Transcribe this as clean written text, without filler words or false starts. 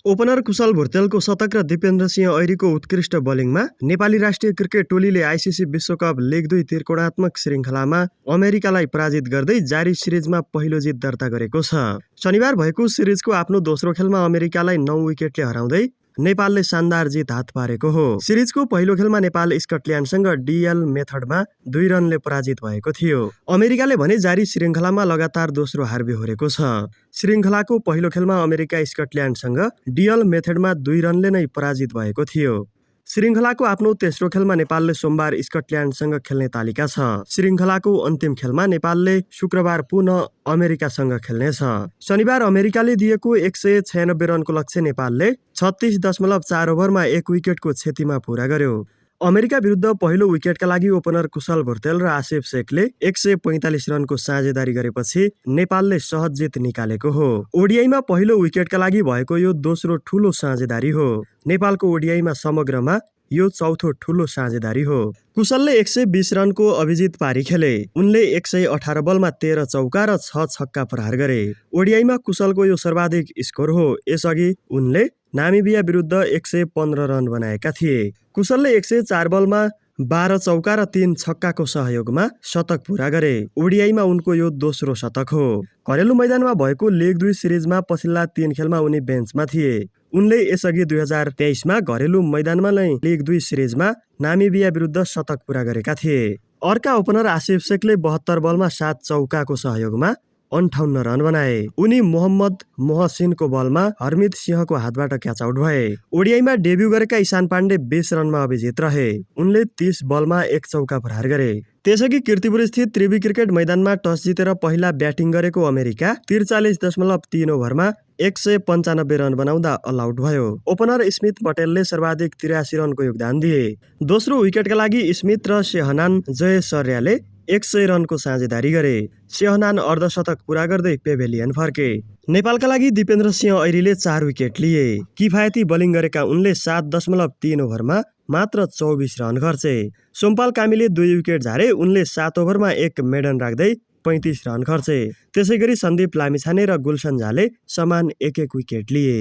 Opener कुशल भुर्तेलको शतक र दिपेन्द्र सिंह ऐरीको उत्कृष्ट बोलिङमा नेपाली राष्ट्रिय क्रिकेट टोलीले आइसिसी विश्वकप लिग 2 त्रिकोणात्मक श्रृङ्खलामा अमेरिकालाई पराजित गर्दै जारी सिरिजमा पहिलो जित दर्ता गरेको छ। शनिबार भएको सिरिजको आफ्नो दोस्रो खेलमा अमेरिकालाई 9 विकेटले हराउँदै नेपालले शानदार जित हात पारेको हो। सिरिजको पहिलो खेलमा नेपाल स्कटल्यान्डसँग डीएल मेथडमा 2 रनले पराजित भएको थियो। अमेरिकाले भने जारी श्रृङ्खलामा लगातार दोस्रो हार बेहोरेको छ। श्रृङ्खलाको पहिलो खेलमा अमेरिका स्कटल्यान्डसँग डीएल मेथडमा 2 रनले नै पराजित भएको थियो। श्रृङ्खलाको आफ्नो तेस्रो खेलमा नेपालले सोमबार स्कटल्यान्डसँग खेल्ने तालिका छ। श्रृङ्खलाको अन्तिम खेलमा नेपालले शुक्रबार पुनः अमेरिकासँग खेल्नेछ। शनिबार अमेरिकाले दिएको 196 रनको लक्ष्य नेपालले 36.4 ओभरमा 1 विकेटको क्षतिमा पुरा गर्यो। अमेरिका विरुद्ध पहिलो विकेटका लागि ओपनर कुशल भुर्तेल र आसिफ शेखले 145 रनको साझेदारी गरेपछि नेपालले सहज जित निकालेको हो। ओडिआईमा पहिलो विकेटका लागि भएको यो दोस्रो ठूलो साझेदारी हो। नेपालको ओडिआईमा समग्रमा यो चौथो ठूलो साझेदारी हो। कुशलले 120 रनको अभिजित पारी खेले। उनले 118 बलमा 13 चौका र 6 छक्का प्रहार गरे। ओडिआईमा कुशलको यो सर्वाधिक स्कोर हो। यसअघि उनले नामिबिया विरुद्ध 115 रन बनाएका थिए। कुशलले 104 बलमा 12 चौका र 3 छक्काको सहयोगमा शतक पुरा गरे। ओडिआईमा उनको यो दोस्रो शतक हो। घरेलु मैदानमा भएको लिग 2 सिरिजमा पछिल्ला 3 खेलमा उनी बेन्चमा थिए। उनले यसअघि 2023मा घरेलु मैदानमा नै लिग 2 सिरिजमा नामिबिया विरुद्ध शतक पुरा गरेका थिए। अर्का ओपनर आसिफ शेखले 72 बलमा 7 चौकाको सहयोगमा 58 रन बनाए। उनी मोहम्मद मोहसिनको बलमा हरमित सिंहको हातबाट क्याच आउट भए। ओडिआईमा डेब्यू गरेका ईशान पाण्डे 20 रनमा अभिजित रहे। उनले 30 बलमा 1 चौका प्रहार गरे। त्यसअघि कीर्तिपुर स्थित त्रिवी क्रिकेट मैदानमा टस जितेर पहिला ब्याटिङ गरेको अमेरिका 43.3 ओभरमा 195 रन बनाउँदा अल आउट भयो। ओपनर स्मिथ पटेलले सर्वाधिक 83 रनको योगदान दिए। दोस्रो विकेटका लागि स्मिथ र शेहनान जयसर्याले 100 रनको साझेदारी गरे। शेहनान अर्धशतक पुरा गर्दै पेभेलियन फर्के। नेपालका लागि दिपेन्द्र सिंह ऐरीले 4 विकेट लिए। किफायती बोलिङ गरेका उनले 7.3 ओभरमा मात्र 24 रन खर्चे। सोमपाल कामीले 2 विकेट झारे। उनले 7 ओभरमा 1 मेडन राख्दै 35 रन खर्चे। त्यसैगरी सन्दीप लामिछाने र गुलसन झाले समान 1-1 विकेट लिए।